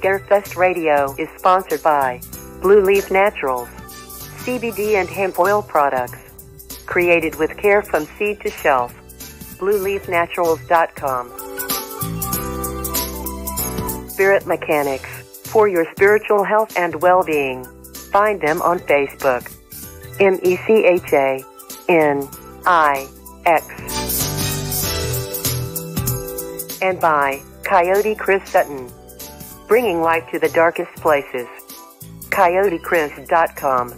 Scarefest Radio is sponsored by Blue Leaf Naturals, CBD and hemp oil products. Created with care from seed to shelf. BlueLeafNaturals.com. Spirit Mechanics, for your spiritual health and well-being. Find them on Facebook. MECHANIX. And by Coyote Chris Sutton, bringing light to the darkest places. CoyoteChris.com.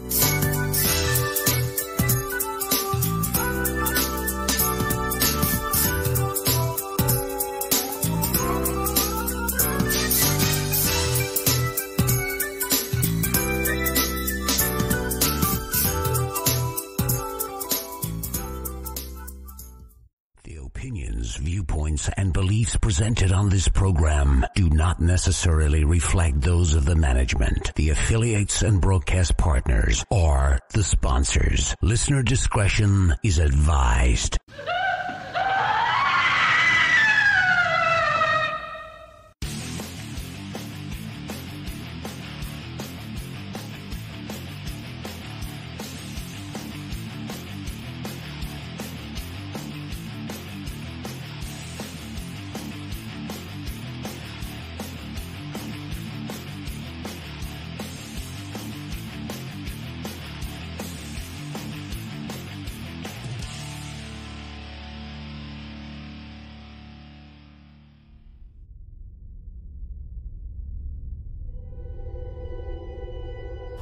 Viewpoints and beliefs presented on this program do not necessarily reflect those of the management, the affiliates and broadcast partners, or the sponsors. Listener discretion is advised.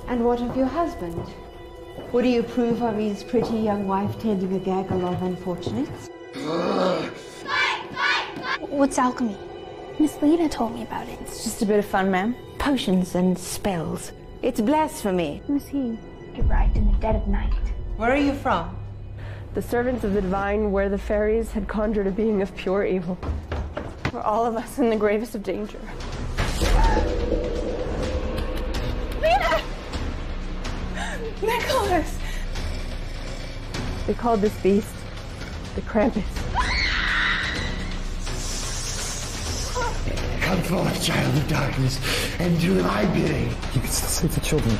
And what of your husband? What do you approve of his pretty young wife tending a gaggle of unfortunates? What's alchemy? Miss Lena told me about it. It's just a bit of fun, ma'am. Potions and spells. It's blasphemy. Who's he? He arrived in the dead of night. Where are you from? The servants of the divine, where the fairies had conjured a being of pure evil. We're all of us in the gravest of danger. Lena! Nicholas! They called this beast the Krampus. Come forth, child of darkness, and do my bidding. You can still save the children.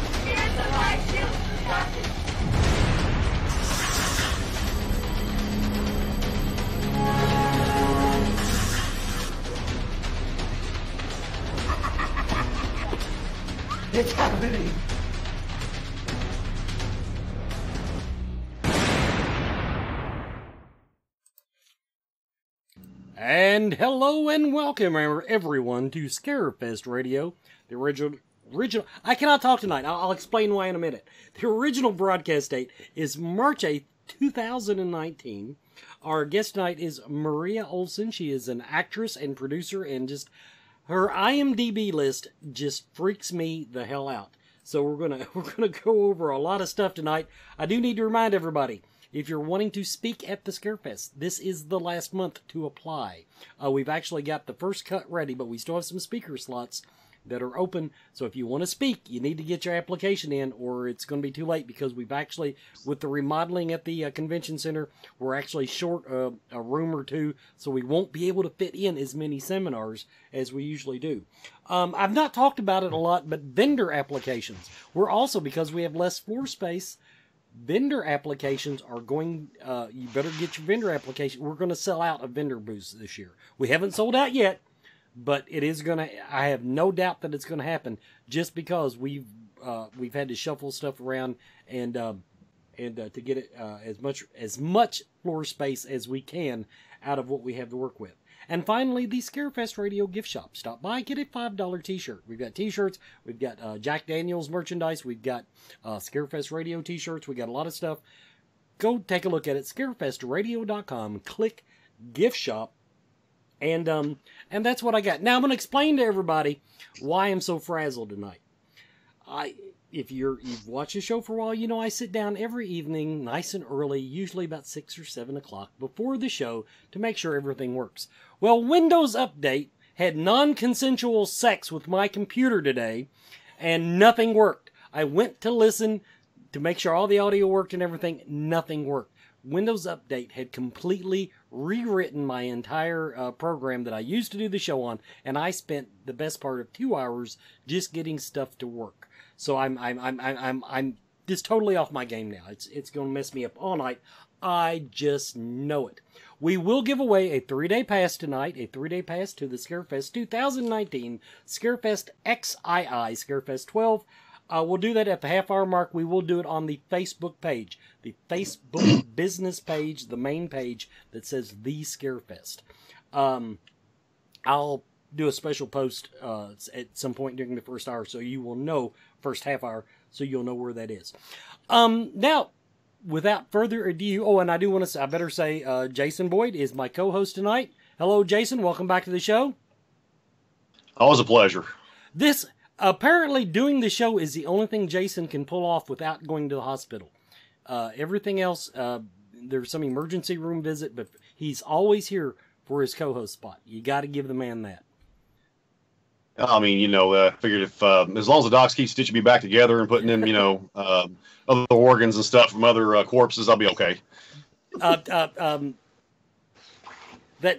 It's happening. And hello and welcome everyone to Scarefest Radio, the original, I cannot talk tonight, I'll explain why in a minute. The original broadcast date is March 8th, 2019. Our guest tonight is Maria Olson. She is an actress and producer, and just her IMDb list just freaks me the hell out. So we're gonna go over a lot of stuff tonight. I do need to remind everybody, if you're wanting to speak at the Scarefest, this is the last month to apply. We've actually got the first cut ready, but we still have some speaker slots that are open. So if you want to speak, you need to get your application in, or it's going to be too late, because we've actually, with the remodeling at the convention center, we're actually short a room or two, so we won't be able to fit in as many seminars as we usually do. I've not talked about it a lot, but vendor applications. We're also, because we have less floor space, vendor applications are going, you better get your vendor application. We're going to sell out a vendor booth this year. We haven't sold out yet, but it is going to, I have no doubt that it's going to happen, just because we've had to shuffle stuff around and to get it as much floor space as we can out of what we have to work with. And finally, the Scarefest Radio gift shop. Stop by, get a $5 t-shirt. We've got t-shirts, we've got Jack Daniels merchandise, we've got Scarefest Radio t-shirts, we got a lot of stuff. Go take a look at it, scarefestradio.com, click gift shop, and that's what I got. Now I'm going to explain to everybody why I'm so frazzled tonight. If you've watched the show for a while, you know I sit down every evening nice and early, usually about 6 or 7 o'clock before the show, to make sure everything works. Well, Windows Update had non-consensual sex with my computer today, and nothing worked. I went to listen to make sure all the audio worked and everything. Nothing worked. Windows Update had completely rewritten my entire program that I used to do the show on, and I spent the best part of 2 hours just getting stuff to work. So I'm just totally off my game now. It's going to mess me up all night. I just know it. We will give away a 3-day pass tonight, a 3-day pass to the Scarefest 2019, Scarefest XII, Scarefest 12. We'll do that at the half-hour mark. We will do it on the Facebook page, the Facebook business page, the main page that says The Scarefest. I'll do a special post at some point during the first hour, so you will know, first half hour, so you'll know where that is. Now, without further ado, and I do want to say, I better say, Jason Boyd is my co-host tonight. Hello, Jason. Welcome back to the show. Always a pleasure. Apparently, doing the show is the only thing Jason can pull off without going to the hospital. Everything else, there's some emergency room visit, but he's always here for his co-host spot. You got to give the man that. I mean, I figured if as long as the docs keep stitching me back together and putting in, other organs and stuff from other corpses, I'll be okay. That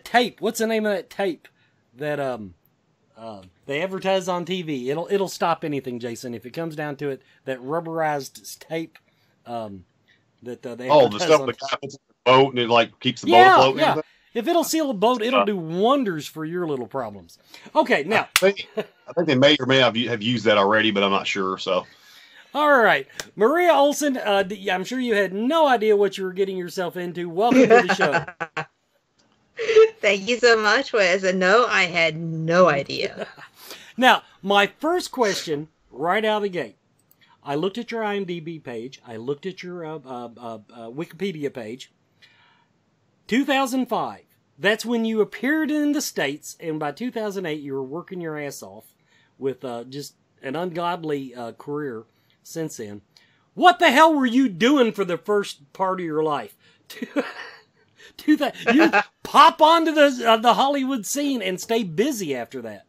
tape. What's the name of that tape that they advertise on TV? It'll stop anything, Jason. If it comes down to it, that rubberized tape that they the stuff that happens in the boat and it keeps the boat afloat. Yeah. If it'll seal a boat, it'll do wonders for your little problems. Okay, now I think they may or may have used that already, but I'm not sure. So, all right, Maria Olson. I'm sure you had no idea what you were getting yourself into. Welcome to the show. Thank you so much, Wes. And no, I had no idea. Now, my first question, right out of the gate, I looked at your IMDb page. I looked at your Wikipedia page. 2005. That's when you appeared in the States, and by 2008, you were working your ass off with just an ungodly career since then. What the hell were you doing for the first part of your life? You pop onto the Hollywood scene and stay busy after that.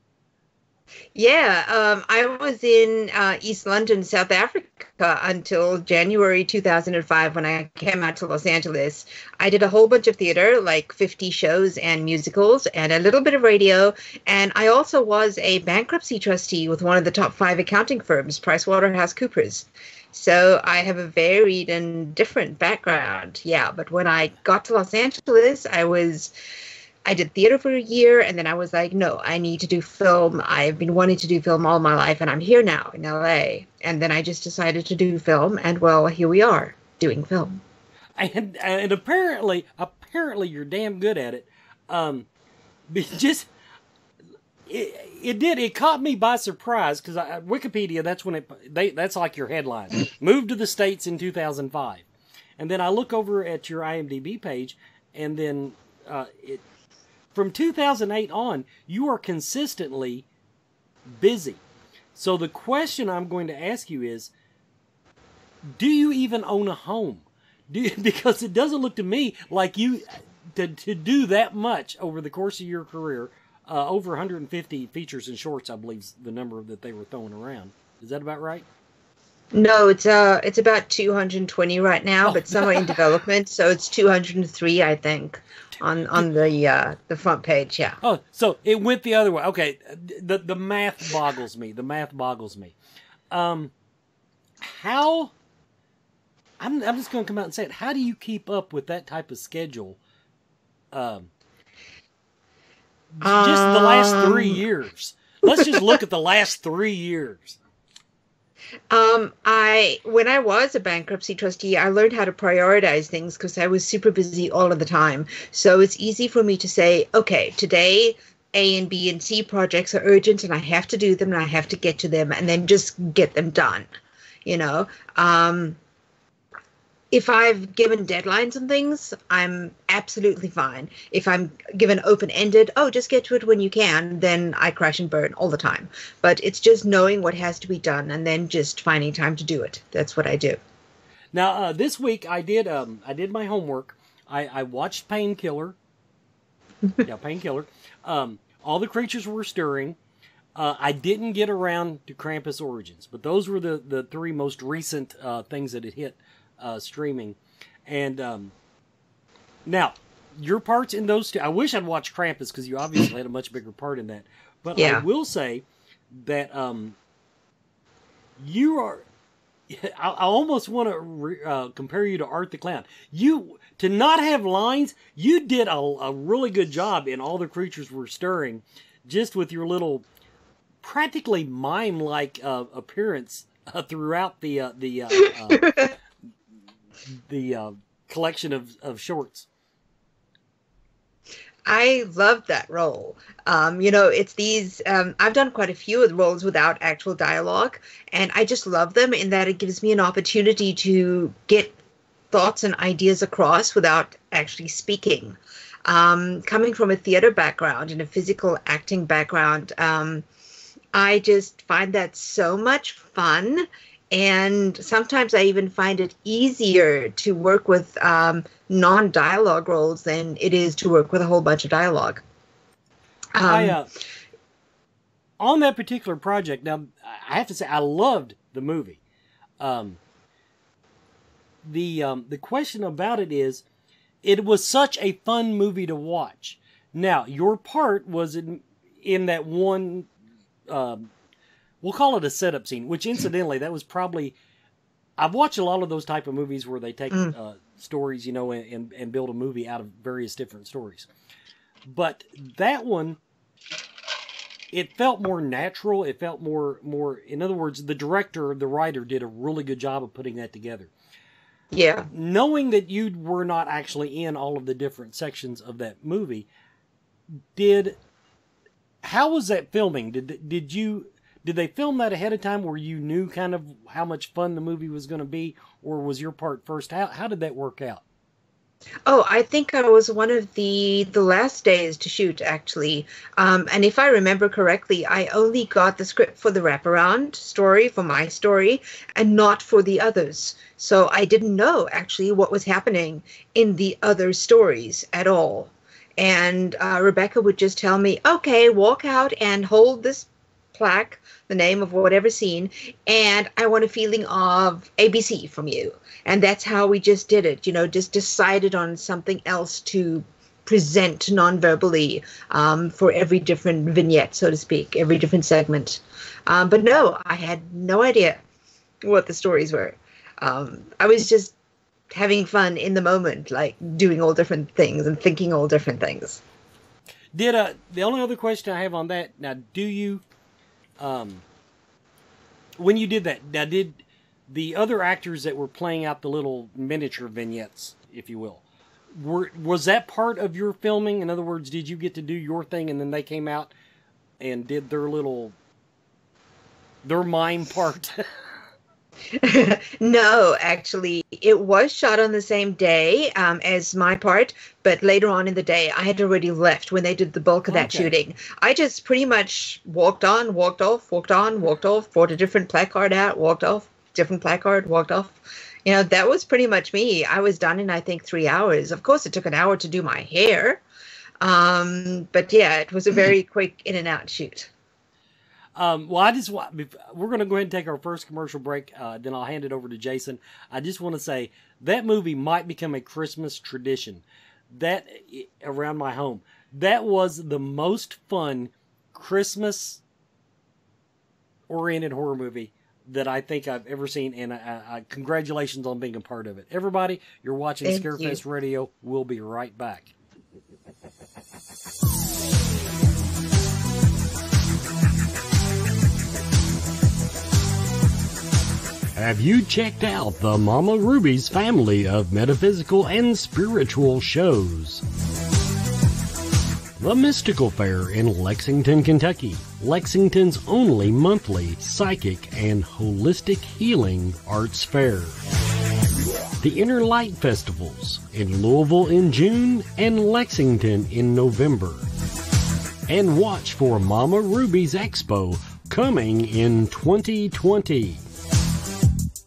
Yeah, I was in East London, South Africa until January 2005 when I came out to Los Angeles. I did a whole bunch of theater, like 50 shows and musicals and a little bit of radio. And I also was a bankruptcy trustee with one of the top 5 accounting firms, PricewaterhouseCoopers. So I have a varied and different background. Yeah, but when I got to Los Angeles, I did theater for a year, and then I was like, no, I need to do film. I've been wanting to do film all my life, and I'm here now in LA. And then I just decided to do film, and well, here we are doing film. And apparently you're damn good at it. It caught me by surprise because Wikipedia, that's like your headline. Moved to the States in 2005, and then I look over at your IMDb page, and then from 2008 on, you are consistently busy. So the question I'm going to ask you is, do you even own a home? Because it doesn't look to me like you to do that much over the course of your career. Over 150 features and shorts, I believe, is the number that they were throwing around. Is that about right? No, it's about 220 right now, but some are in development, so it's 203, I think, on the front page. Yeah. Oh, so it went the other way. Okay, the math boggles me. The math boggles me. How? I'm just going to come out and say it. How do you keep up with that type of schedule? Just the last 3 years. Let's just look at the last 3 years. When I was a bankruptcy trustee, I learned how to prioritize things because I was super busy all of the time. So it's easy for me to say, okay, today A and B and C projects are urgent and I have to do them and I have to get to them and then just get them done. If I've given deadlines and things, I'm absolutely fine. If I'm given open-ended, just get to it when you can, then I crash and burn all the time. But it's just knowing what has to be done and then just finding time to do it. That's what I do. Now, this week I did my homework. I watched Painkiller. Yeah, Painkiller. All the creatures were stirring. I didn't get around to Krampus Origins, but those were the 3 most recent things that had hit streaming. And Now, your parts in those two, I wish I'd watched Krampus because you obviously had a much bigger part in that. But Yeah. I will say that you are, I almost want to compare you to Art the Clown. You, to not have lines, you did a really good job in All the Creatures Were Stirring, just with your little, practically mime-like appearance throughout the collection of shorts. I loved that role. It's these, I've done quite a few of the roles without actual dialogue, and I just love them in that it gives me an opportunity to get thoughts and ideas across without actually speaking. Coming from a theater background and a physical acting background, I just find that so much fun. And sometimes I even find it easier to work with non-dialogue roles than it is to work with a whole bunch of dialogue. On that particular project, now, I have to say, I loved the movie. The question about it is, it was such a fun movie to watch. Now, your part was in that one... we'll call it a setup scene, which incidentally, that was probably, I've watched a lot of those type of movies where they take stories, and build a movie out of various different stories. But that one, it felt more natural. It felt more, in other words, the director, the writer did a really good job of putting that together. Yeah. Knowing that you were not actually in all of the different sections of that movie, how was that filming? Did they film that ahead of time where you knew kind of how much fun the movie was going to be, or was your part first? How did that work out? Oh, I think I was one of the last days to shoot, actually. And if I remember correctly, I only got the script for the wraparound story, for my story, and not for the others. So I didn't know, actually, what was happening in the other stories at all. And Rebecca would just tell me, okay, walk out and hold this plaque, the name of whatever scene, and I want a feeling of ABC from you. And that's how we just did it, just decided on something else to present non-verbally for every different vignette, so to speak, every different segment. But no, I had no idea what the stories were. I was just having fun in the moment, like doing all different things and thinking all different things. The only other question I have on that, now, do you, when you did that, now did the other actors that were playing out the little miniature vignettes, if you will, was that part of your filming? In other words, did you get to do your thing and then they came out and did their mime part? No, actually, it was shot on the same day as my part, but later on in the day, I had already left when they did the bulk of that shooting. I just pretty much walked on, walked off, walked on, walked off, brought a different placard out, walked off, different placard, walked off. That was pretty much me. I was done in, I think, 3 hours. Of course, it took an hour to do my hair. But yeah, it was a very quick in and out shoot. Well, we're going to go ahead and take our first commercial break. Then I'll hand it over to Jason. I just want to say that movie might become a Christmas tradition. That around my home, that was the most fun Christmas oriented horror movie that I think I've ever seen. And I congratulations on being a part of it. Everybody, you're watching Scarefest Radio. We'll be right back. Have you checked out the Mama Ruby's family of metaphysical and spiritual shows? The Mystical Fair in Lexington, Kentucky, Lexington's only monthly psychic and holistic healing arts fair. The Inner Light Festivals in Louisville in June and Lexington in November. And watch for Mama Ruby's Expo coming in 2020.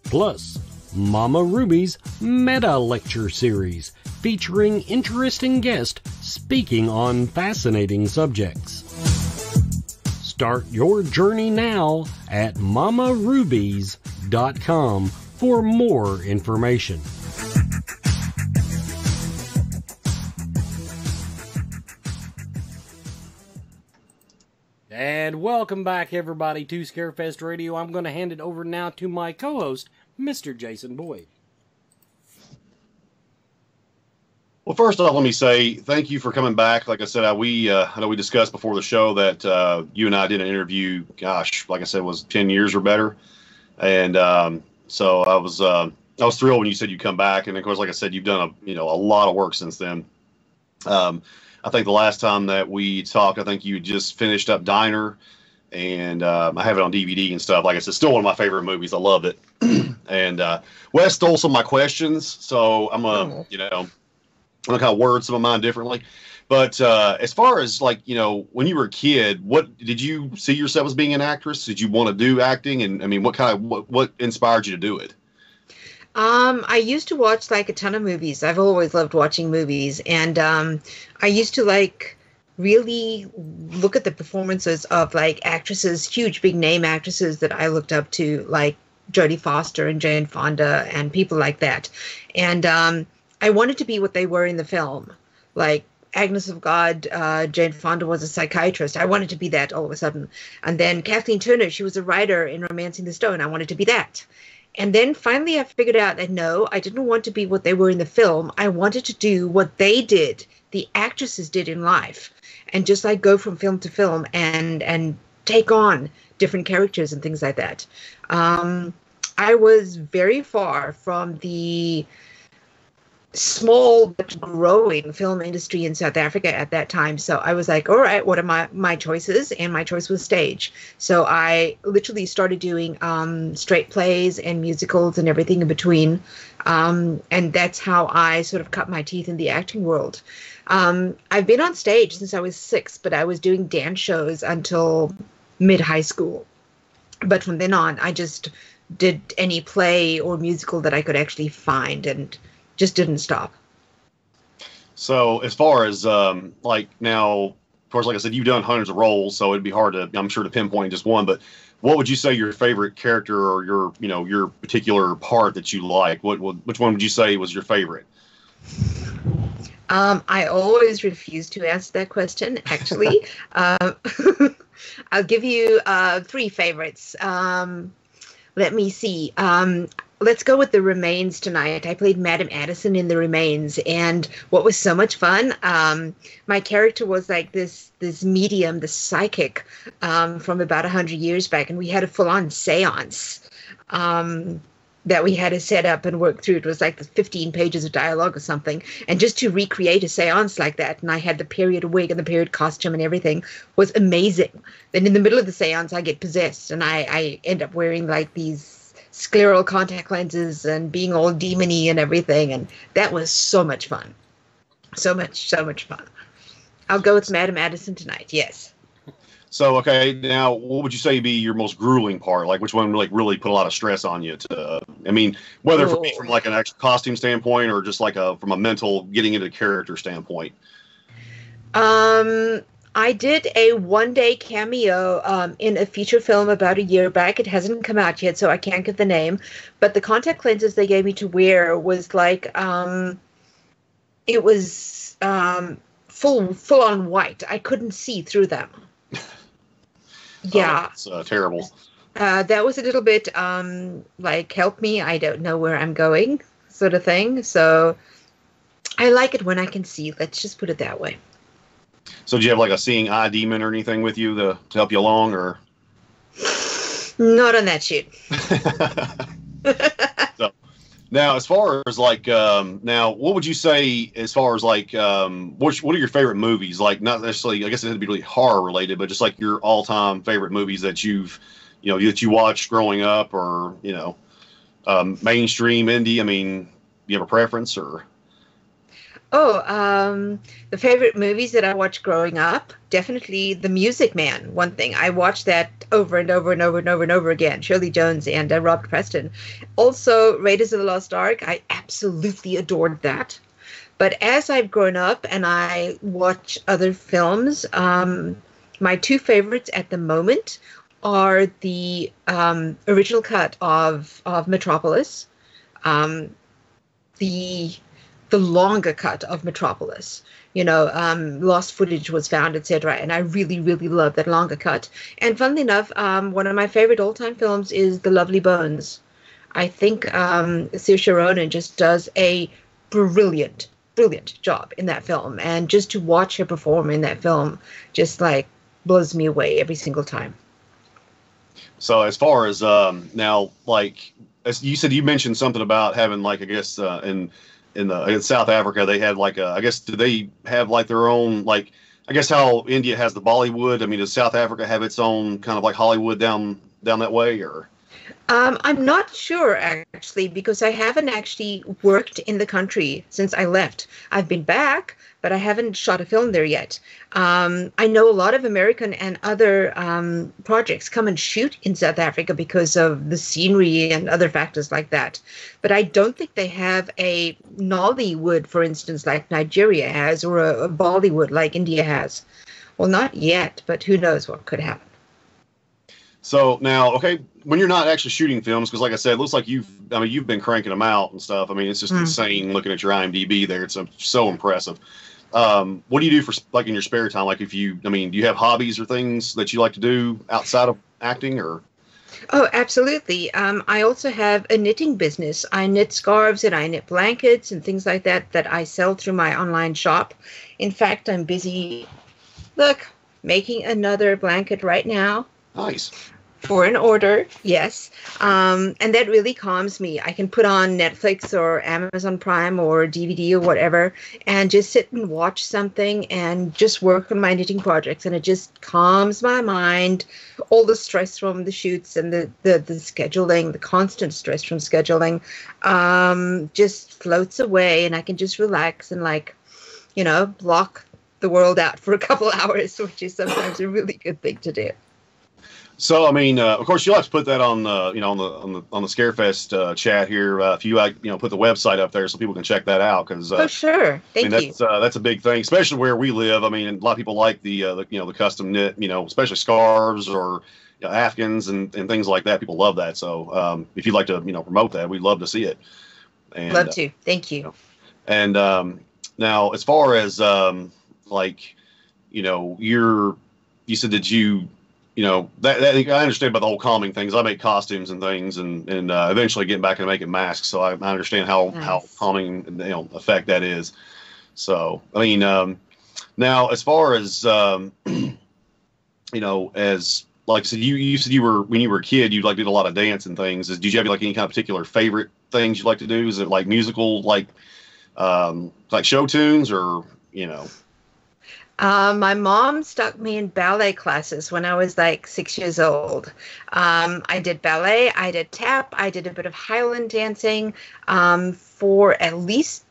Plus, Mama Ruby's Meta Lecture Series, featuring interesting guests speaking on fascinating subjects. Start your journey now at mamarubies.com for more information. And welcome back, everybody, to Scarefest Radio. I'm going to hand it over now to my co-host, Mr. Jason Boyd. Well, first off, let me say thank you for coming back. Like I said, I know we discussed before the show that you and I did an interview, gosh, like I said, it was 10 years or better. And so I was thrilled when you said you'd come back. And, of course, like I said, you've done a lot of work since then. I think the last time that we talked, I think you just finished up Diner, and I have it on DVD and stuff. Like I said, still one of my favorite movies. I loved it. And Wes stole some of my questions, so I'm going to kind of word some of mine differently. But as far as, like, when you were a kid, what did you see yourself as being an actress? Did you want to do acting? And, I mean, what inspired you to do it? I used to watch like a ton of movies. I've always loved watching movies. And I used to like really look at the performances of like actresses, huge big name actresses that I looked up to, like Jodie Foster and Jane Fonda and people like that. And I wanted to be what they were in the film. Like Agnes of God, Jane Fonda was a psychiatrist. I wanted to be that all of a sudden. And then Kathleen Turner, she was a writer in Romancing the Stone. I wanted to be that. And then finally I figured out that no, I didn't want to be what they were in the film. I wanted to do what they did, the actresses did in life, and just like go from film to film and take on different characters and things like that. I was very far from the small but growing film industry in South Africa at that time. So I was like, all right, what are my choices? And my choice was stage. So I literally started doing straight plays and musicals and everything in between. And that's how I sort of cut my teeth in the acting world. I've been on stage since I was 6, but I was doing dance shows until mid-high school. But from then on, I just did any play or musical that I could actually find and just didn't stop. So as far as like now, of course, like I said, you've done hundreds of roles, so it'd be hard to, I'm sure, to pinpoint just one. But what would you say your favorite character or your particular part that you like? Which one would you say was your favorite? I always refuse to answer that question. Actually, I'll give you 3 favorites. Let me see. Let's go with The Remains tonight. I played Madame Addison in The Remains, and what was so much fun, my character was like this medium, this psychic from about 100 years back, and we had a full-on seance that we had to set up and work through. It was like the 15 pages of dialogue or something, and just to recreate a seance like that, and I had the period wig and the period costume and everything, was amazing. Then in the middle of the seance, I get possessed, and I end up wearing like these scleral contact lenses and being all demony and everything, and that was so much fun. So much fun. I'll go with Madame Addison tonight, yes. So, okay, now what would you say be your most grueling part? Like, which one really put a lot of stress on you? I mean, whether from like an actual costume standpoint or just like from a mental getting into the character standpoint. I did a one-day cameo in a feature film about a year back. It hasn't come out yet, so I can't give the name. But the contact lenses they gave me to wear was like, it was full-on white. I couldn't see through them. Yeah. It's terrible. That was a little bit like, help me, I don't know where I'm going sort of thing. So I like it when I can see. Let's just put it that way. So do you have like a seeing eye demon or anything with you to help you along, or? Not on that shoot. So, now, as far as like, now, what would you say as far as like, what are your favorite movies? Like, not necessarily, I guess it had to be really horror related, but just like your all-time favorite movies that that you watched growing up, or mainstream, indie. I mean, do you have a preference, or? The favorite movies that I watched growing up, definitely The Music Man. One thing, I watched that over and over and over and over and over again. Shirley Jones and Robert Preston. Also, Raiders of the Lost Ark. I absolutely adored that. But as I've grown up and I watch other films, my 2 favorites at the moment are the original cut of Metropolis. The the longer cut of Metropolis. Lost footage was found, etc. And I really, really love that longer cut. And funnily enough, one of my favorite all-time films is The Lovely Bones. I think Saoirse Ronan just does a brilliant job in that film. And just to watch her perform in that film just like blows me away every single time. So as far as now, like as you said, you mentioned something about having like, I guess in South Africa, they had like I guess, do they have like their own, like, I guess how India has the Bollywood? I mean, does South Africa have its own kind of like Hollywood down that way, or? I'm not sure, actually, because I haven't actually worked in the country since I left. I've been back, but I haven't shot a film there yet. I know a lot of American and other projects come and shoot in South Africa because of the scenery and other factors like that. But I don't think they have a Nollywood, for instance, like Nigeria has, or a Bollywood like India has. Well, not yet, but who knows what could happen. So now, okay, when you're not actually shooting films, because like I said, it looks like you've been cranking them out and stuff. I mean, it's just insane looking at your IMDb there. It's so impressive. What do you do for like in your spare time? Like do you have hobbies or things that you like to do outside of acting, or? Oh, absolutely. I also have a knitting business. I knit scarves and I knit blankets and things like that I sell through my online shop. In fact, I'm busy, making another blanket right now. Nice. For an order, yes. And that really calms me. I can put on Netflix or Amazon Prime or DVD or whatever and just sit and watch something and just work on my knitting projects. And it just calms my mind. All the stress from the shoots and the scheduling, the constant stress from scheduling, just floats away. And I can just relax and block the world out for a couple hours, which is sometimes a really good thing to do. So, I mean, of course, you'll have to put that on the Scarefest chat here. If you put the website up there so people can check that out, because oh, sure, thank you. That's a big thing, especially where we live. I mean, a lot of people like the custom knit, especially scarves or afghans and things like that. People love that. So, if you'd like to promote that, we'd love to see it. And, love to. Thank you. And now, as far as you said that you. That I understand about the whole calming things. I make costumes and things, and eventually getting back into making masks. So I understand how calming effect that is. So I mean, now as far as as like I said, you said when you were a kid, you did a lot of dance and things. Did you have any kind of particular favorite things you like to do? Is it like musical, like show tunes, or My mom stuck me in ballet classes when I was 6 years old. I did ballet, I did tap, I did a bit of Highland dancing for at least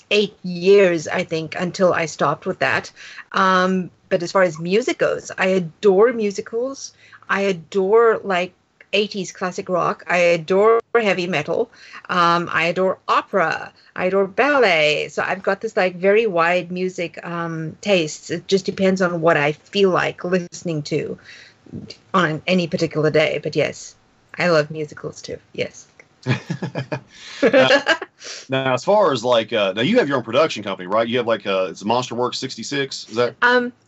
8 years, I think, until I stopped with that. But as far as music goes, I adore musicals. I adore 80s classic rock. I adore heavy metal. I adore opera. I adore ballet. So I've got this very wide music tastes. It just depends on what I feel like listening to on any particular day. But yes, I love musicals too. Yes. Now, as far as now you have your own production company, right? You have it's MonsterWorks 66. Is that?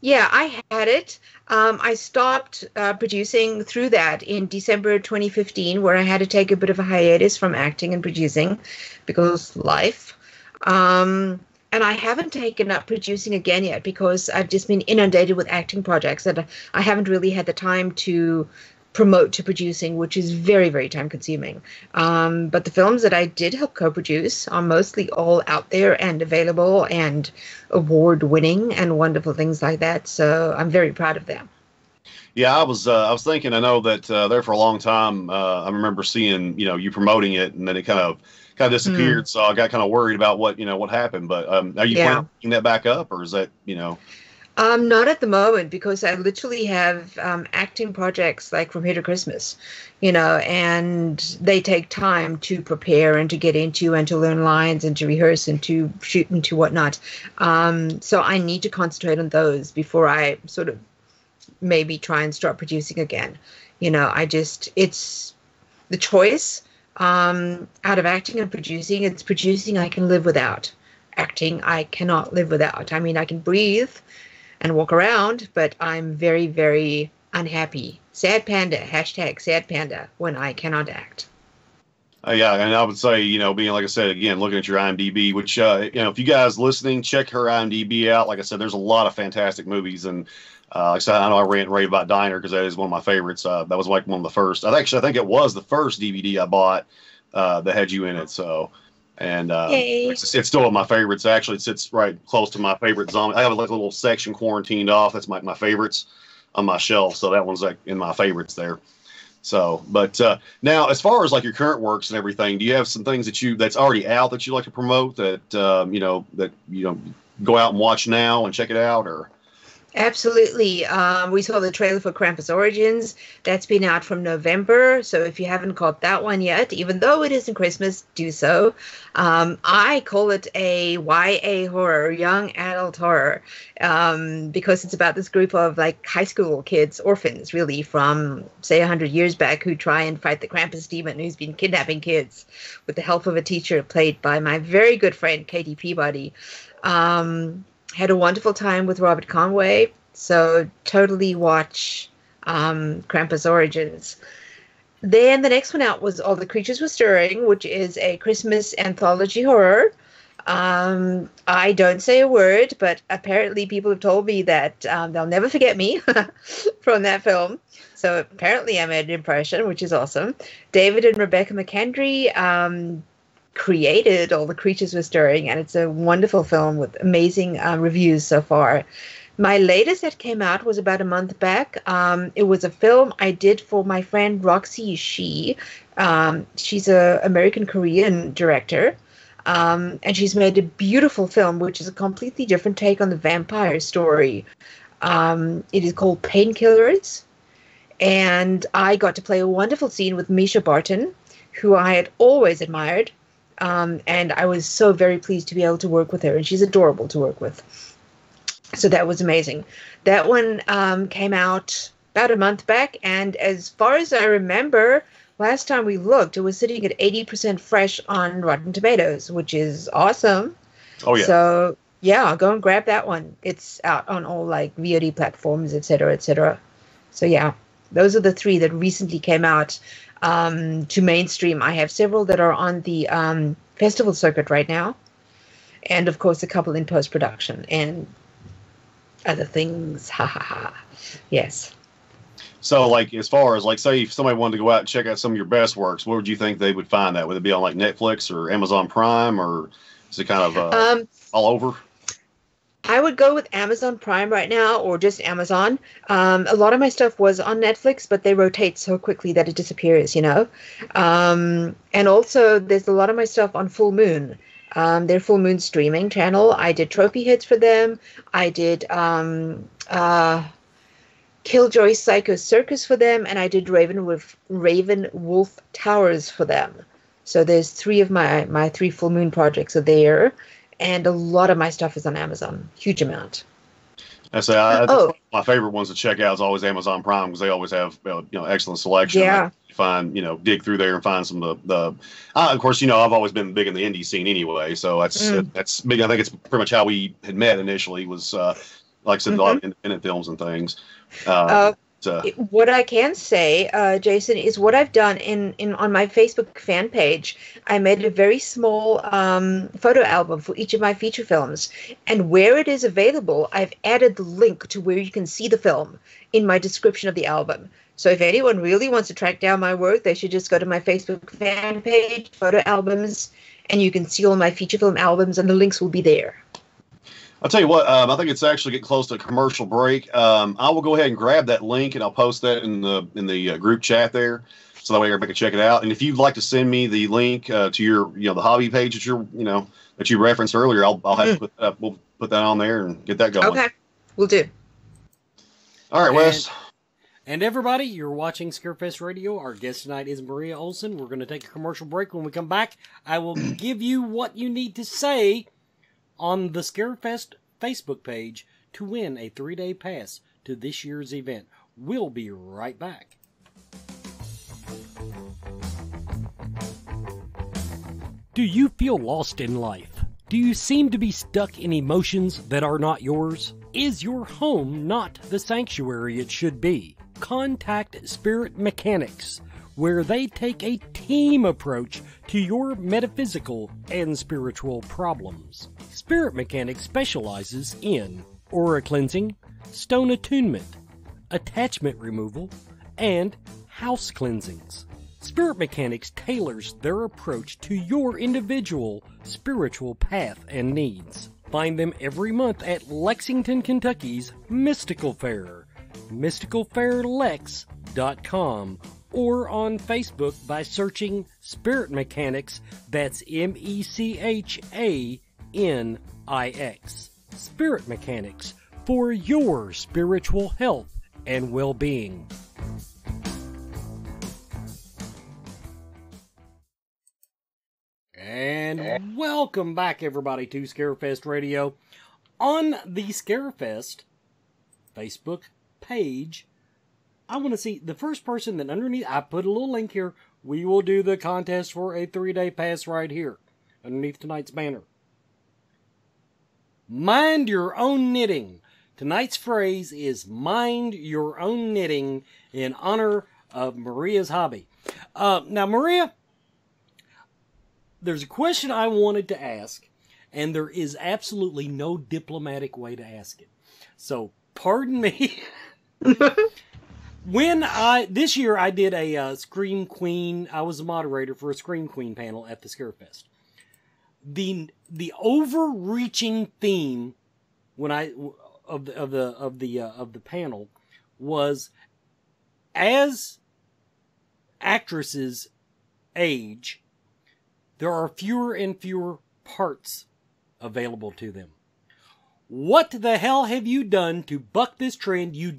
Yeah, I had it. I stopped producing through that in December 2015, where I had to take a bit of a hiatus from acting and producing because life. And I haven't taken up producing again yet because I've just been inundated with acting projects that I haven't really had the time to promote to producing, which is very, very time consuming. But the films that I did help co-produce are mostly all out there and available and award winning and wonderful things like that. So I'm very proud of them. Yeah, I was thinking, I know that there for a long time, I remember seeing, you promoting it, and then it kind of disappeared. So I got kind of worried about what happened, but are you planning that back up, or is that, Not at the moment, because I literally have acting projects from here to Christmas, and they take time to prepare and to get into and to learn lines and to rehearse and to shoot and to whatnot. So I need to concentrate on those before I sort of maybe try and start producing again. It's the choice out of acting and producing. It's producing I can live without. acting I cannot live without. I mean, I can breathe and walk around, but I'm very, very unhappy. Sad panda, hashtag sad panda, when I cannot act. Yeah, and I would say, being, like I said, again, looking at your IMDb, which, if you guys listening, check her IMDb out. Like I said, there's a lot of fantastic movies. And like I said, I know I rant and rave about Diner because that is one of my favorites. That was like one of the first. I think it was the first DVD I bought that had you in it. So, and it's still one of my favorites. Actually, it sits right close to my favorite zombie. I have like a little section quarantined off. That's my favorites on my shelf. So that one's like in my favorites there. So, but now as far as like your current works and everything, do you have some things that's already out that you like to promote that, go out and watch now and check it out, or? Absolutely. We saw the trailer for Krampus Origins. That's been out from November. So if you haven't caught that one yet, even though it isn't Christmas, do so. I call it a YA horror, young adult horror, because it's about this group of like high school kids, orphans really, from say 100 years back, who try and fight the Krampus demon who's been kidnapping kids with the help of a teacher played by my very good friend, Katie Peabody. Had a wonderful time with Robert Conway, so totally watch Krampus Origins. Then the next one out was All the Creatures Were Stirring, which is a Christmas anthology horror. I don't say a word, but apparently people have told me that they'll never forget me from that film. So apparently I made an impression, which is awesome. David and Rebecca McKendry created All the Creatures Were Stirring, and it's a wonderful film with amazing reviews so far. My latest that came out was about a month back. It was a film I did for my friend Roxy Shee. She's an American-Korean director, and she's made a beautiful film, which is a completely different take on the vampire story. It is called Painkillers, and I got to play a wonderful scene with Misha Barton, who I had always admired. And I was so very pleased to be able to work with her, and she's adorable to work with. So that was amazing. That one came out about a month back, and as far as I remember, last time we looked, it was sitting at 80% fresh on Rotten Tomatoes, which is awesome. Oh, yeah. So, yeah, go and grab that one. It's out on all, like, VOD platforms, etc., etc. So, yeah, those are the three that recently came out. To mainstream. I have several that are on the festival circuit right now, and of course a couple in post-production and other things. Ha ha ha. Yes. So, like, as far as, like, say if somebody wanted to go out and check out some of your best works, where would you think they would find that? Would it be on like Netflix or Amazon Prime, or is it kind of all over? I would go with Amazon Prime right now, or just Amazon. A lot of my stuff was on Netflix, but they rotate so quickly that it disappears, And also, there's a lot of my stuff on Full Moon, their Full Moon streaming channel. I did trophy hits for them. I did Killjoy Psycho Circus for them, and I did Raven Wolf Towers for them. So there's three of my three Full Moon projects are there. And a lot of my stuff is on Amazon. Huge amount. I say, my favorite ones to check out is always Amazon Prime, because they always have excellent selection. Yeah. Find dig through there and find some of the of course, I've always been big in the indie scene anyway, so that's big. I think it's pretty much how we had met initially, was like I said, a lot of independent films and things. What I can say, Jason, is what I've done on my Facebook fan page. I made a very small photo album for each of my feature films, and where it is available, I've added the link to where you can see the film in my description of the album. So if anyone really wants to track down my work, they should just go to my Facebook fan page, photo albums, and you can see all my feature film albums, and the links will be there. I'll tell you what, I think it's actually getting close to a commercial break. I will go ahead and grab that link, and I'll post that in the group chat there, so that way everybody can check it out. And if you'd like to send me the link to your the hobby page that you referenced earlier, I'll have to we'll put that on there and get that going. Okay, we'll do. All right, Wes. And everybody, you're watching Scarefest Radio. Our guest tonight is Maria Olson. We're going to take a commercial break. When we come back, I will give you what you need to say on the Scarefest Facebook page to win a 3-day pass to this year's event. We'll be right back. Do you feel lost in life? Do you seem to be stuck in emotions that are not yours? Is your home not the sanctuary it should be? Contact Spirit Mechanics, where they take a team approach to your metaphysical and spiritual problems. Spirit Mechanics specializes in aura cleansing, stone attunement, attachment removal, and house cleansings. Spirit Mechanics tailors their approach to your individual spiritual path and needs. Find them every month at Lexington, Kentucky's Mystical Fair, mysticalfairlex.com, or on Facebook by searching Spirit Mechanics, that's MECHANIX. Spirit Mechanics, for your spiritual health and well-being. And welcome back, everybody, to Scarefest Radio. On the Scarefest Facebook page, I want to see the first person that underneath, I put a little link here. We will do the contest for a 3-day pass right here, underneath tonight's banner. Mind your own knitting. Tonight's phrase is mind your own knitting in honor of Maria's hobby. Now, Maria, there's a question I wanted to ask, and there is absolutely no diplomatic way to ask it. So, pardon me. This year I did a Scream Queen, I was a moderator for a Scream Queen panel at the Scarefest. The overreaching theme of the panel was, as actresses age, there are fewer and fewer parts available to them. What the hell have you done to buck this trend? You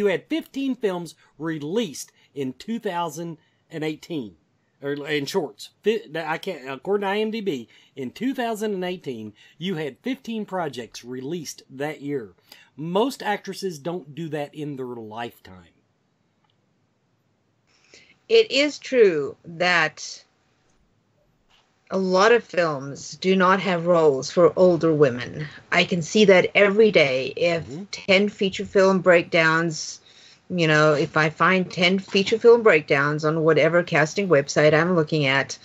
had 15 films released in 2018, or in shorts. According to IMDb, in 2018, you had 15 projects released that year. Most actresses don't do that in their lifetime. It is true that a lot of films do not have roles for older women. I can see that every day. If 10 feature film breakdowns, if I find 10 feature film breakdowns on whatever casting website I'm looking at,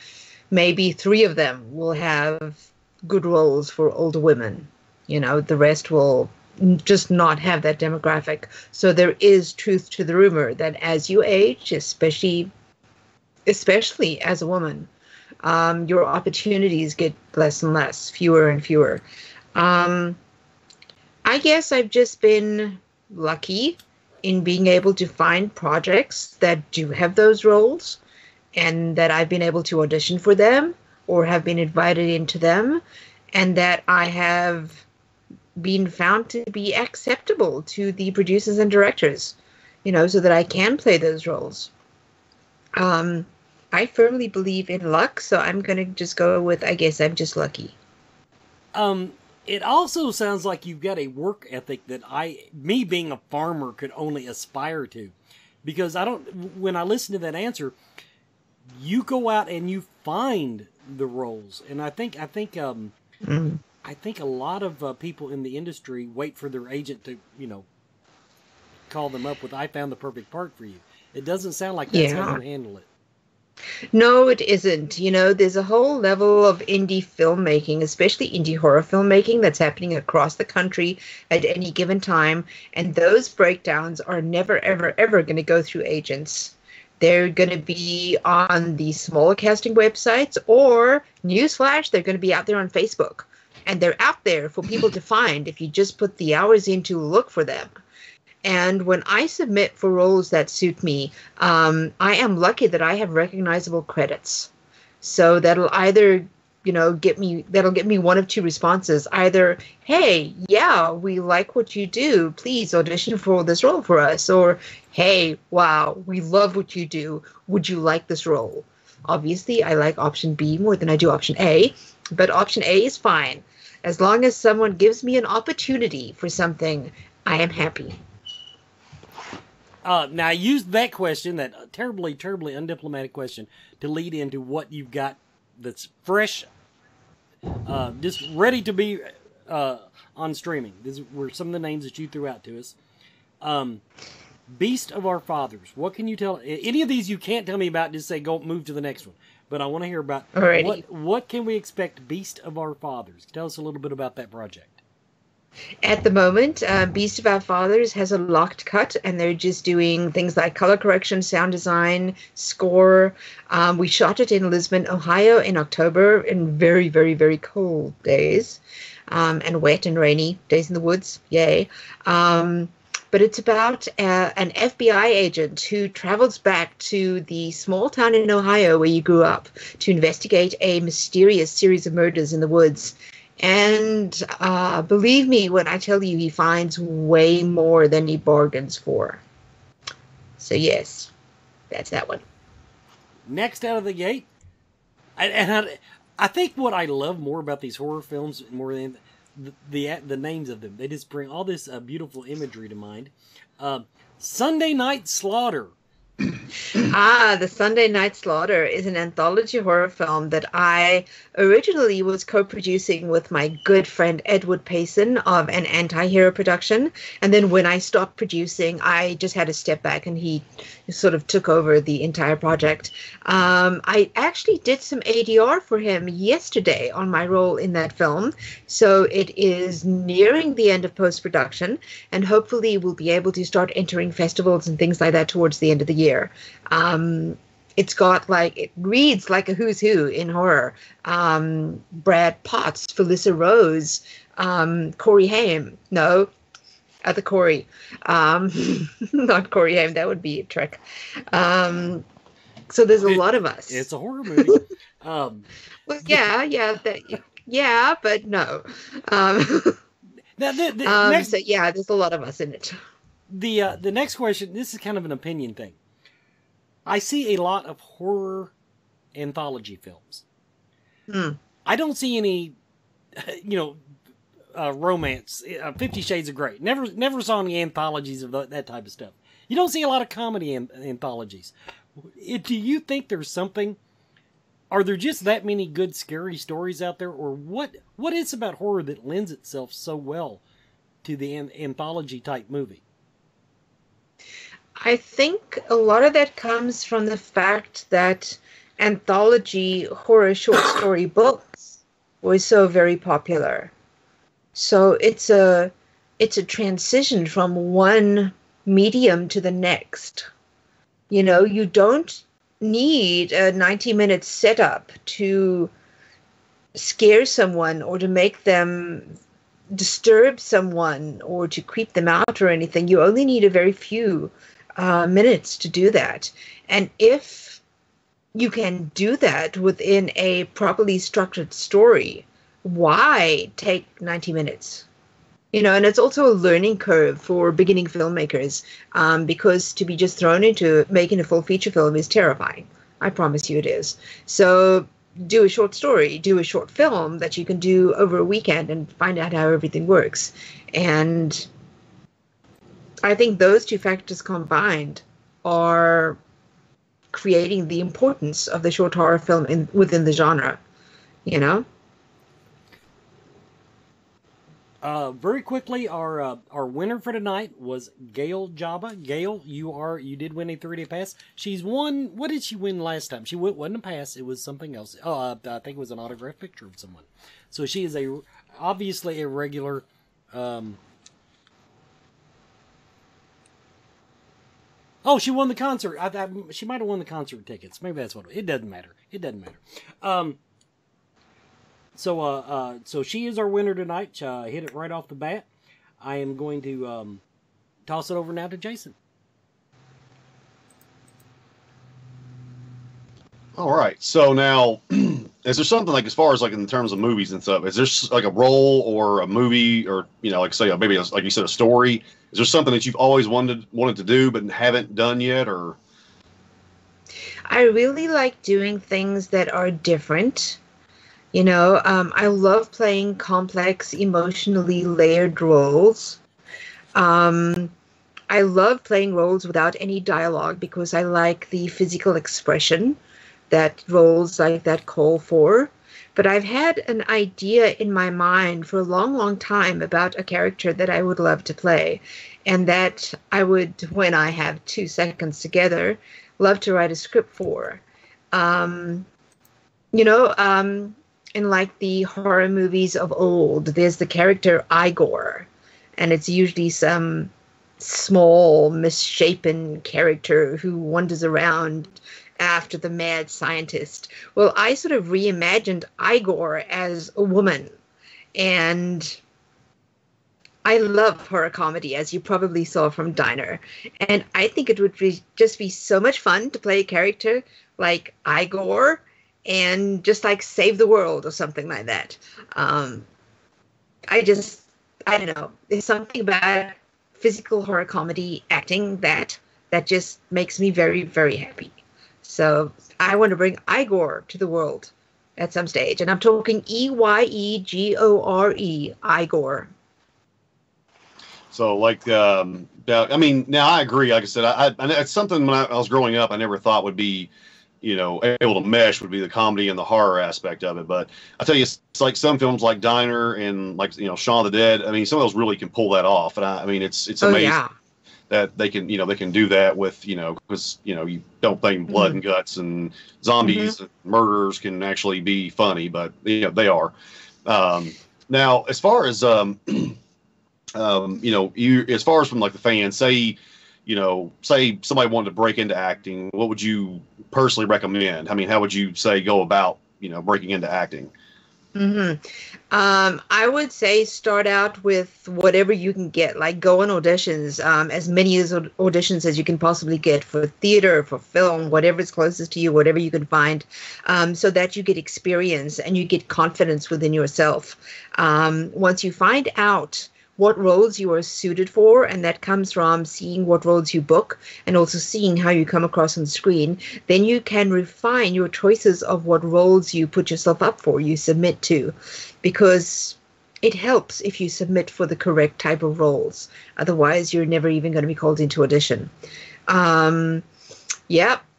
maybe 3 of them will have good roles for older women. The rest will just not have that demographic. So there is truth to the rumor that as you age, especially as a woman, your opportunities get less and less, fewer and fewer. I guess I've just been lucky in being able to find projects that do have those roles, and that I've been able to audition for them or have been invited into them, and that I have been found to be acceptable to the producers and directors, so that I can play those roles. I firmly believe in luck, so I'm going to just go with, I guess I'm just lucky. It also sounds like you've got a work ethic that me being a farmer, could only aspire to. Because when I listen to that answer, you go out and you find the roles. And I think a lot of people in the industry wait for their agent to, call them up with, I found the perfect part for you. It doesn't sound like that's how you handle it. No, it isn't. There's a whole level of indie filmmaking, especially indie horror filmmaking, that's happening across the country at any given time. And those breakdowns are never, ever, ever going to go through agents. They're going to be on the smaller casting websites, or, newsflash, they're going to be out there on Facebook. And they're out there for people to find if you just put the hours in to look for them. And when I submit for roles that suit me, I am lucky that I have recognizable credits. So that'll either, get me one of 2 responses. Either, hey, yeah, we like what you do. Please audition for this role for us. Or, hey, wow, we love what you do. Would you like this role? Obviously, I like option B more than I do option A. But option A is fine. As long as someone gives me an opportunity for something, I am happy. Now, I used that question, that terribly, terribly undiplomatic question, to lead into what you've got that's fresh just ready to be on streaming. These were some of the names that you threw out to us. Beast of Our Fathers. What can you tell? Any of these you can't tell me about, just say go move to the next one. But I want to hear about what can we expect Beast of Our Fathers? Tell us a little bit about that project. At the moment, Beast of Our Fathers has a locked cut, and they're just doing things like color correction, sound design, score. We shot it in Lisbon, Ohio in October in very, very, very cold days, and wet and rainy days in the woods. Yay. But it's about an FBI agent who travels back to the small town in Ohio where you grew up to investigate a mysterious series of murders in the woods. And believe me when I tell you, he finds way more than he bargains for. So yes, that's that one. Next out of the gate, I think what I love more about these horror films, more than the names of them, they just bring all this beautiful imagery to mind. Sunday Night Slaughter. The Sunday Night Slaughter is an anthology horror film that I originally was co-producing with my good friend Edward Payson of an Anti-Hero production. And then when I stopped producing, I just had to step back and he sort of took over the entire project. I actually did some ADR for him yesterday on my role in that film. So it is nearing the end of post-production, and hopefully we'll be able to start entering festivals and things like that towards the end of the year. It's got it reads like a who's who in horror. Brad Potts, Felissa Rose, Corey Haim. No, other Corey. Not Corey Haim. That would be a trick. So there's a lot of us. It's a horror movie. Well, yeah, but no. So yeah, there's a lot of us in it. The next question, this is kind of an opinion thing. I see a lot of horror anthology films. I don't see any, romance. 50 Shades of Grey. Never saw any anthologies of that type of stuff. You don't see a lot of comedy anthologies. Do you think there's something? Are there just that many good scary stories out there, or what is about horror that lends itself so well to the anthology type movie? I think a lot of that comes from the fact that anthology horror short story books were so very popular. So it's a transition from one medium to the next. You don't need a 90-minute setup to scare someone or to make them disturb someone or to creep them out or anything. You only need a very few minutes to do that. And if you can do that within a properly structured story, why take 90 minutes? And it's also a learning curve for beginning filmmakers, because to be just thrown into making a full feature film is terrifying. I promise you it is. So do a short story, do a short film that you can do over a weekend and find out how everything works. And I think those two factors combined are creating the importance of the short horror film within the genre, Very quickly, our winner for tonight was Gail Jabba. Gail, you did win a 3-day pass. She's won. What did she win last time? She wasn't a pass. It was something else. I think it was an autographed picture of someone. So she is obviously a regular. She won the concert. She might have won the concert tickets. Maybe that's what it doesn't matter. It doesn't matter. So she is our winner tonight. Hit it right off the bat. I am going to toss it over now to Jason. All right. So now, is there something as far as in terms of movies and stuff? Is there a role or a movie or say maybe like you said a story? Is there something that you've always wanted to do but haven't done yet? Or I really like doing things that are different. I love playing complex, emotionally layered roles. I love playing roles without any dialogue because I like the physical expression that roles like that call for. but I've had an idea in my mind for a long, long time about a character that I would love to play, and that I would, when I have 2 seconds together, love to write a script for. In like the horror movies of old, there's the character Igor, and it's usually some small, misshapen character who wanders around after the mad scientist. Well, I sort of reimagined Igor as a woman, and I love horror comedy, as you probably saw from Diner, and I think it would just be so much fun to play a character like Igor and just like save the world or something like that. I don't know. There's something about physical horror comedy acting that just makes me very, very happy. So I want to bring Igor to the world at some stage. And I'm talking Yegore, Igor. So, like, I mean, now I agree. Like I said, it's something when I was growing up, I never thought would be, able to mesh, would be the comedy and the horror aspect of it. But I tell you, it's like some films like Diner and like, Shaun of the Dead. I mean, some of those really can pull that off. And I mean, it's amazing that they can do that with, because, you don't think blood and guts and zombies and murderers can actually be funny, but, they are. Now, as far as, as far as from like the fans, say somebody wanted to break into acting, what would you personally recommend? I mean, how would you say go about, breaking into acting? I would say start out with whatever you can get, like go on auditions, as many auditions as you can possibly get for theater, for film, whatever is closest to you, whatever you can find, so that you get experience and you get confidence within yourself. Once you find out what roles you are suited for, and that comes from seeing what roles you book and also seeing how you come across on screen, then you can refine your choices of what roles you put yourself up for, you submit to, because it helps if you submit for the correct type of roles. Otherwise, you're never even going to be called into audition.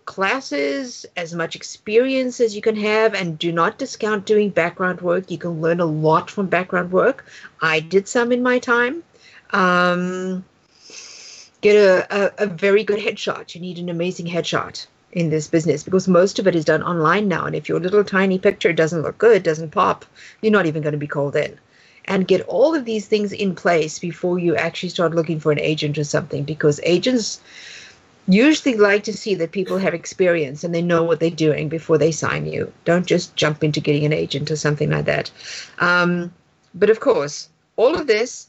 Classes, as much experience as you can have, and do not discount doing background work. You can learn a lot from background work. I did some in my time. Get a very good headshot. You need an amazing headshot in this business because most of it is done online now. And if your little tiny picture doesn't look good, doesn't pop, you're not even going to be called in. And get all of these things in place before you actually start looking for an agent or something, because agents usually like to see that people have experience and they know what they're doing before they sign you. Don't just jump into getting an agent or something like that. But of course, all of this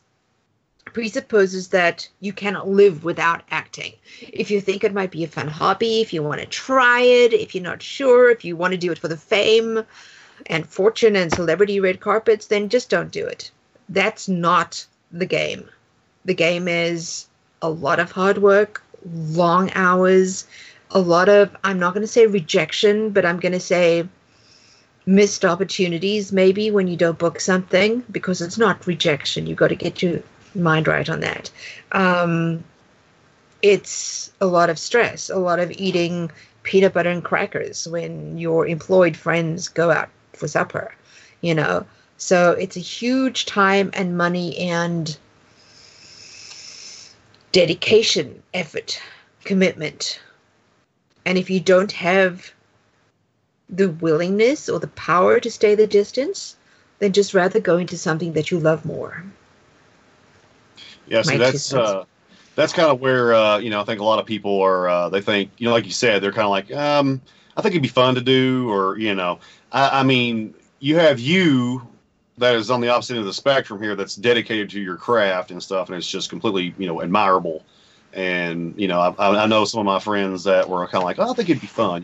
presupposes that you cannot live without acting. If you think it might be a fun hobby, if you want to try it, if you're not sure, if you want to do it for the fame and fortune and celebrity red carpets, then just don't do it. That's not the game. The game is a lot of hard work, long hours, a lot of, I'm not going to say rejection, but I'm going to say missed opportunities maybe when you don't book something, because it's not rejection. You've got to get your mind right on that. It's a lot of stress, a lot of eating peanut butter and crackers when your employed friends go out for supper, So it's a huge time and money and dedication, effort, commitment. And if you don't have the willingness or the power to stay the distance, then just rather go into something that you love more. Yeah, so that's kind of where, I think a lot of people are, they think, like you said, they're kind of like, I think it'd be fun to do, or, I mean, you have you that is on the opposite end of the spectrum here that's dedicated to your craft and stuff, and it's just completely, admirable. And, I know some of my friends that were kind of like, I think it'd be fun,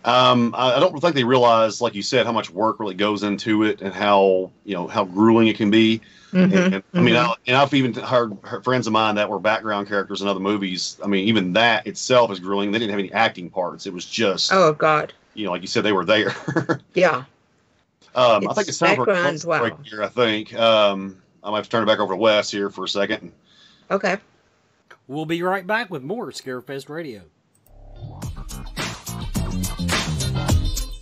I don't think they realize, like you said, how much work really goes into it and how, how grueling it can be. And I mean, I've even heard friends of mine that were background characters in other movies. I mean, even that itself is grueling. They didn't have any acting parts. It was just, oh God, like you said, they were there. Yeah. I think it's time for a break wow. here. I think I might have to turn it back over to Wes here for a second. Okay. We'll be right back with more Scarefest Radio.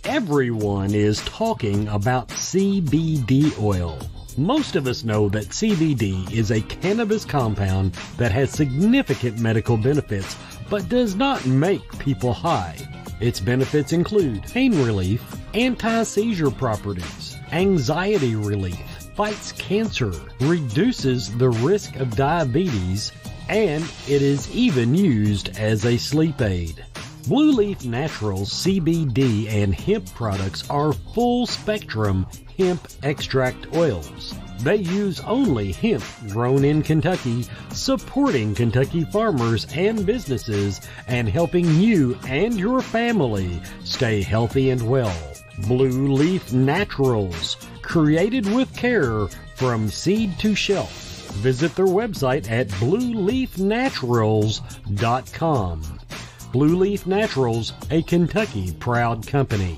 Everyone is talking about CBD oil. Most of us know that CBD is a cannabis compound that has significant medical benefits, but does not make people high. Its benefits include pain relief, anti-seizure properties, anxiety relief, fights cancer, reduces the risk of diabetes, and it is even used as a sleep aid. Blue Leaf Naturals CBD and hemp products are full-spectrum hemp extract oils. They use only hemp grown in Kentucky, supporting Kentucky farmers and businesses and helping you and your family stay healthy and well. Blue Leaf Naturals, created with care from seed to shelf. Visit their website at blueleafnaturals.com. Blue Leaf Naturals, a Kentucky proud company.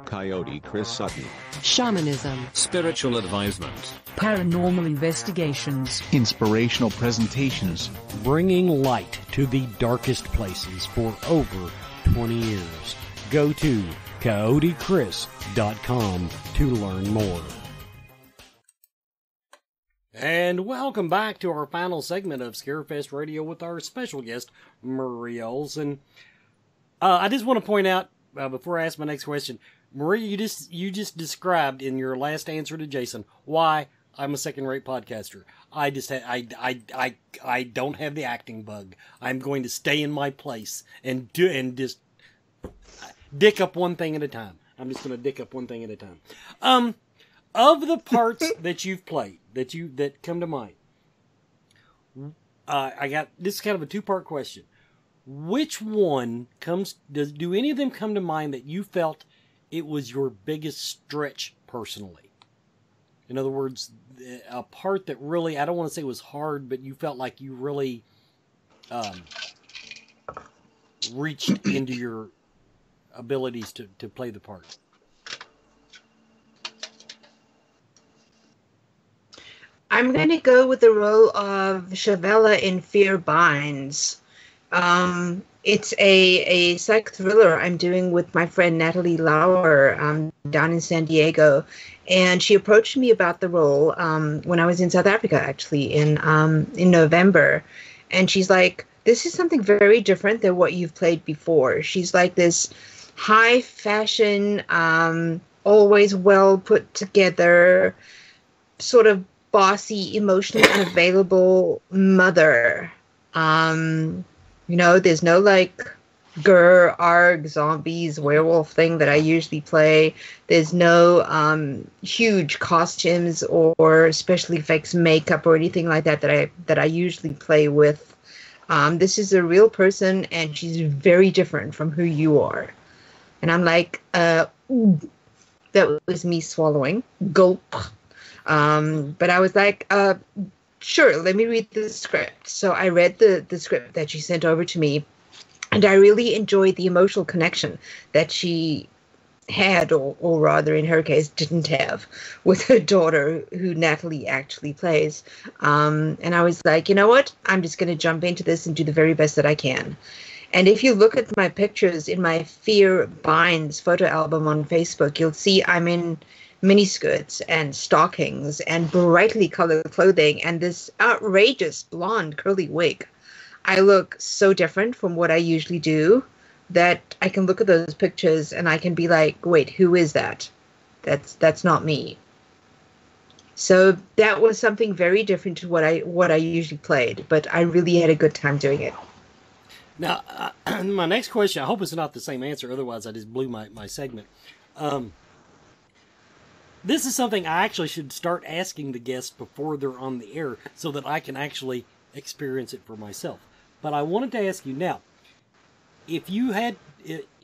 Coyote Chris Sutton. Shamanism. Spiritual advisement. Paranormal investigations. Inspirational presentations. Bringing light to the darkest places for over 20 years. Go to coyotechris.com to learn more. And welcome back to our final segment of Scarefest Radio with our special guest, Marie Olson. I just want to point out, before I ask my next question, Marie, you just described in your last answer to Jason why I'm a second-rate podcaster. I don't have the acting bug. I'm going to stay in my place and just dick up one thing at a time. I'm just going to dick up one thing at a time. Of the parts that you've played, that come to mind, this is kind of a two-part question. Which one do any of them come to mind that you felt it was your biggest stretch personally? In other words, a part that really, I don't want to say was hard, but you felt like you really reached into your abilities to play the part. I'm going to go with the role of Shavella in Fear Binds. It's a psych thriller I'm doing with my friend Natalie Lauer down in San Diego. And she approached me about the role when I was in South Africa, actually, in November. And she's like, this is something very different than what you've played before. She's like this high fashion, always well put together, sort of bossy, emotionally unavailable mother. There's no like grr, arg, zombies, werewolf thing that I usually play. There's no huge costumes or special effects makeup or anything like that I usually play with. This is a real person, and she's very different from who you are. And I'm like, ooh, that was me swallowing. Gulp. But I was like, sure, let me read the script. So I read the script that she sent over to me, and I really enjoyed the emotional connection that she had, or rather in her case didn't have, with her daughter, who Natalie actually plays. And I was like, you know what? I'm just going to jump into this and do the very best that I can. And if you look at my pictures in my Fear Binds photo album on Facebook, you'll see I'm in miniskirts and stockings and brightly colored clothing and this outrageous blonde curly wig. I look so different from what I usually do that I can look at those pictures and I can be like, wait, who is that? That's not me. So that was something very different to what I usually played, but I really had a good time doing it. Now, my next question, I hope it's not the same answer, otherwise I just blew my segment. This is something I actually should start asking the guests before they're on the air so that I can actually experience it for myself. But I wanted to ask you now, if you had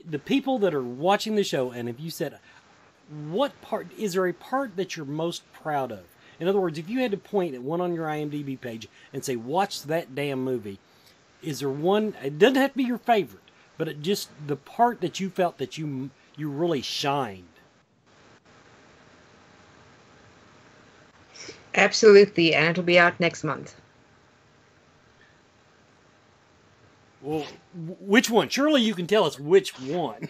the people that are watching the show, and if you said, what part, is there a part that you're most proud of? In other words, if you had to point at one on your IMDb page and say, watch that damn movie, is there one, it doesn't have to be your favorite, but it just the part that you felt that you really shined? Absolutely, and it'll be out next month. Well, which one? Surely you can tell us which one.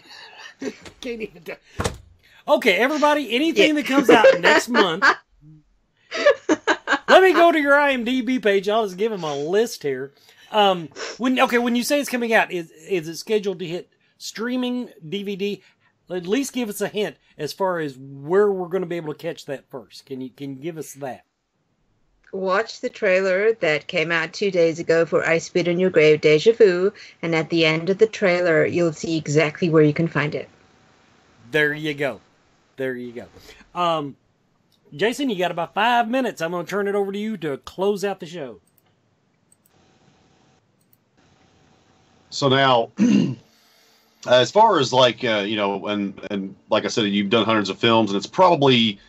Can't even tell. Okay, everybody, anything that comes out next month. Let me go to your IMDb page. I'll just give him a list here. When you say it's coming out, is it scheduled to hit streaming, DVD? At least give us a hint as far as where we're going to be able to catch that first. Can you give us that? Watch the trailer that came out 2 days ago for I Spit on Your Grave, Deja Vu, and at the end of the trailer, you'll see exactly where you can find it. There you go. Jason, you got about 5 minutes. I'm going to turn it over to you to close out the show. So now, as far as like, and like I said, you've done hundreds of films, and it's probably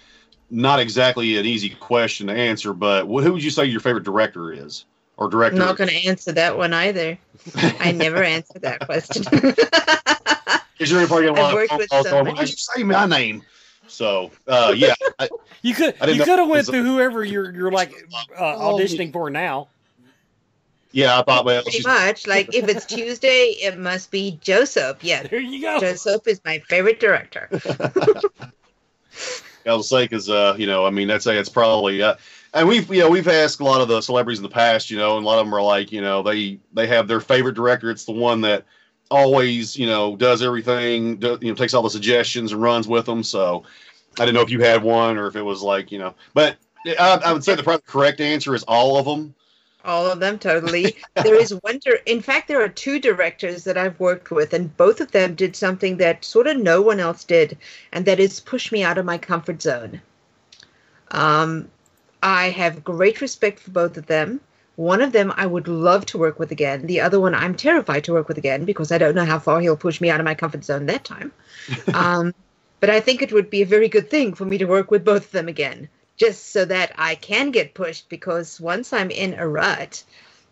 not exactly an easy question to answer, but who would you say your favorite director is? Or director? I'm not going to answer that one either. I never answer that question. Because you're probably going to why did you say my name? So, yeah. You could have went through whoever you're like auditioning for now. Yeah, I thought, well, pretty much. Like, if it's Tuesday, it must be Joseph. Yeah, there you go. Joseph is my favorite director. I was say because I'd say it's probably and we've asked a lot of the celebrities in the past, and a lot of them are like, they have their favorite director. It's the one that always does everything, takes all the suggestions and runs with them. So I didn't know if you had one or if it was like but I would say the probably correct answer is all of them. All of them, totally. There is one. In fact, there are two directors that I've worked with, and both of them did something that sort of no one else did, and that is push me out of my comfort zone. I have great respect for both of them. One of them I would love to work with again. The other one I'm terrified to work with again because I don't know how far he'll push me out of my comfort zone that time. But I think it would be a very good thing for me to work with both of them again, just so that I can get pushed, because once I'm in a rut,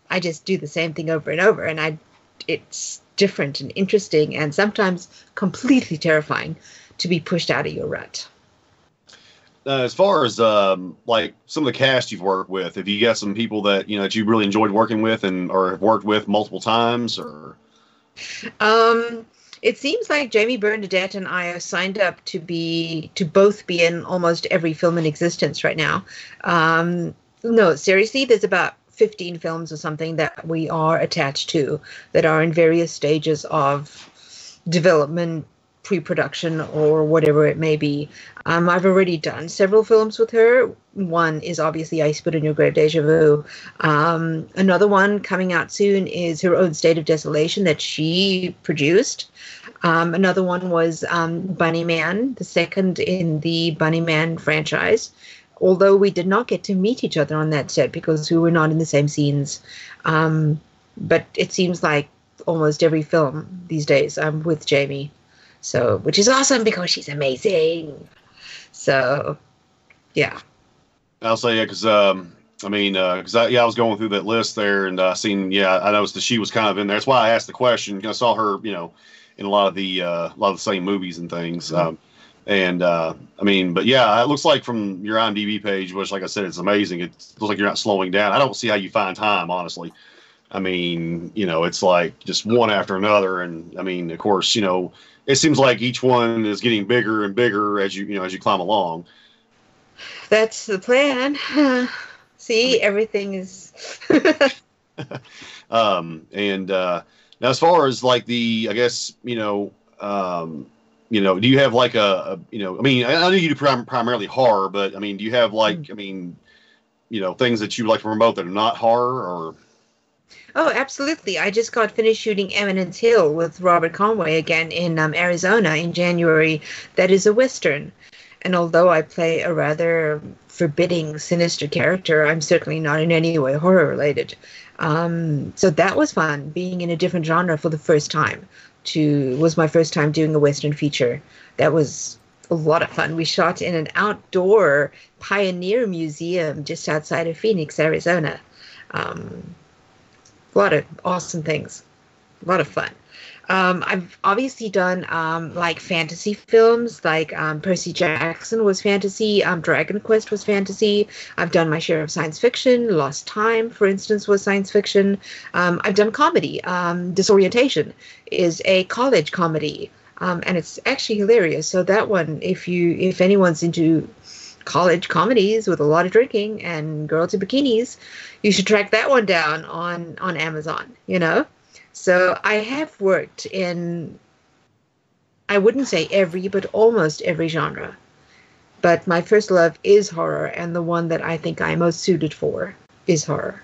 I just do the same thing over and over, and it's different and interesting and sometimes completely terrifying to be pushed out of your rut. As far as like some of the cast you've worked with, have you got some people that that you really enjoyed working with or have worked with multiple times, or? It seems like Jamie Bernadette and I are signed up to both be in almost every film in existence right now. No, seriously, there's about 15 films or something that we are attached to that are in various stages of development, pre-production, or whatever it may be. I've already done several films with her. One is obviously I Spit on Your Grave, Deja Vu. Another one coming out soon is Her Own State of Desolation that she produced. Another one was Bunny Man, the second in the Bunny Man franchise, although we did not get to meet each other on that set because we were not in the same scenes. But it seems like almost every film these days I'm with Jamie. So, which is awesome because she's amazing. So, yeah. I'll say, yeah, because I was going through that list there and I noticed that she was kind of in there. That's why I asked the question. I saw her, in a lot of the same movies and things. But yeah, it looks like from your IMDb page, which, like I said, it's amazing. It looks like you're not slowing down. I don't see how you find time, honestly. It's like just one after another, and of course, it seems like each one is getting bigger and bigger as you climb along. That's the plan. See, everything is. Now, as far as like do you have like I know you do primarily horror, but do you have like things that you like to promote that are not horror, or? Oh, absolutely. I just got finished shooting Eminence Hill with Robert Conway again in Arizona in January. That is a Western. And although I play a rather forbidding, sinister character, I'm certainly not in any way horror-related. So that was fun, being in a different genre for the first time. Was my first time doing a Western feature. That was a lot of fun. We shot in an outdoor pioneer museum just outside of Phoenix, Arizona. A lot of awesome things. A lot of fun. I've obviously done like fantasy films, like Percy Jackson was fantasy, Dragon Quest was fantasy. I've done my share of science fiction. Lost Time, for instance, was science fiction. I've done comedy. Disorientation is a college comedy, and it's actually hilarious. So that one, if anyone's into college comedies with a lot of drinking and girls in bikinis, you should track that one down on Amazon. You know. So I have worked in, I wouldn't say every, but almost every genre. But my first love is horror, and the one that I think I'm most suited for is horror.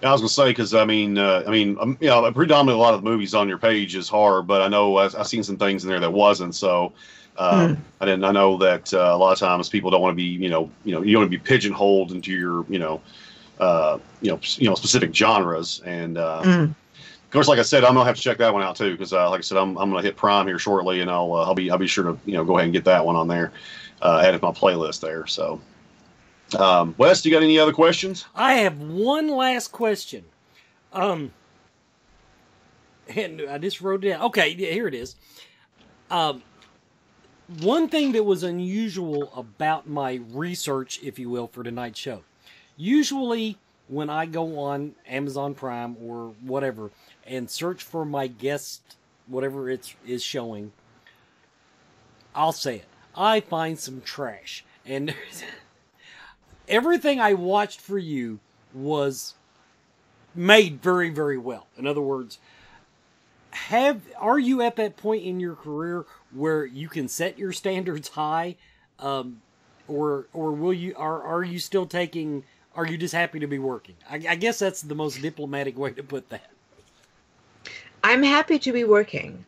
I was gonna say, because predominantly a lot of the movies on your page is horror, but I know I've seen some things in there that wasn't. So I know that a lot of times people don't want to be, you don't want to be pigeonholed into your, specific genres. And of course, like I said, I'm gonna have to check that one out too, because like I said, I'm gonna hit Prime here shortly, and I'll be sure to go ahead and get that one on there, add it to my playlist there. So. Wes, do you got any other questions? I have one last question. And I just wrote it down. Okay, yeah, here it is. One thing that was unusual about my research, if you will, for tonight's show. Usually when I go on Amazon Prime or whatever and search for my guest, whatever it is showing, I'll say it, I find some trash. And everything I watched for you was made very, very well. In other words, are you at that point in your career where you can set your standards high, or will you? Are you still taking? Are you just happy to be working? I guess that's the most diplomatic way to put that. I'm happy to be working.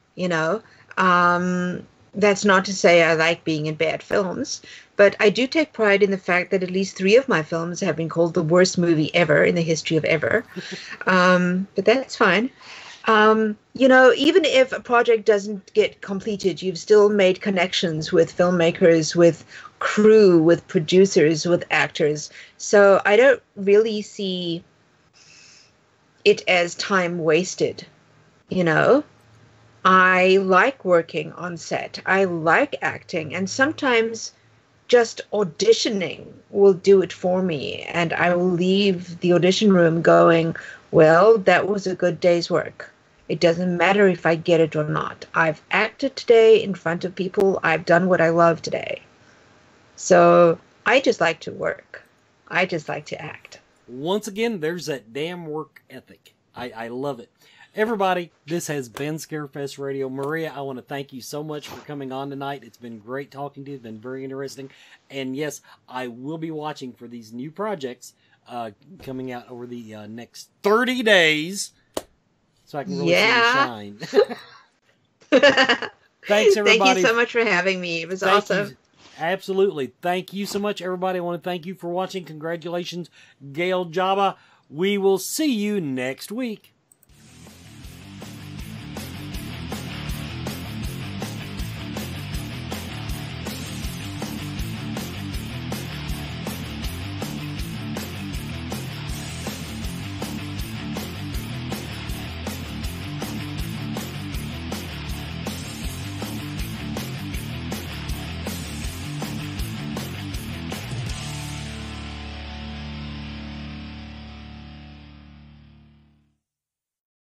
That's not to say I like being in bad films, but I do take pride in the fact that at least 3 of my films have been called the worst movie ever in the history of ever. But that's fine. Even if a project doesn't get completed, you've still made connections with filmmakers, with crew, with producers, with actors. So I don't really see it as time wasted, I like working on set. I like acting, and sometimes just auditioning will do it for me, and I will leave the audition room going, well, that was a good day's work. It doesn't matter if I get it or not. I've acted today in front of people. I've done what I love today. So I just like to work. I just like to act. Once again, there's that damn work ethic. I love it. Everybody, this has been Scarefest Radio. Maria, I want to thank you so much for coming on tonight. It's been great talking to you. It's been very interesting. And yes, I will be watching for these new projects coming out over the next 30 days so I can really see you shine. Thanks, everybody. Thank you so much for having me. It was awesome. Absolutely. Thank you so much, everybody. I want to thank you for watching. Congratulations, Gail Jabba. We will see you next week.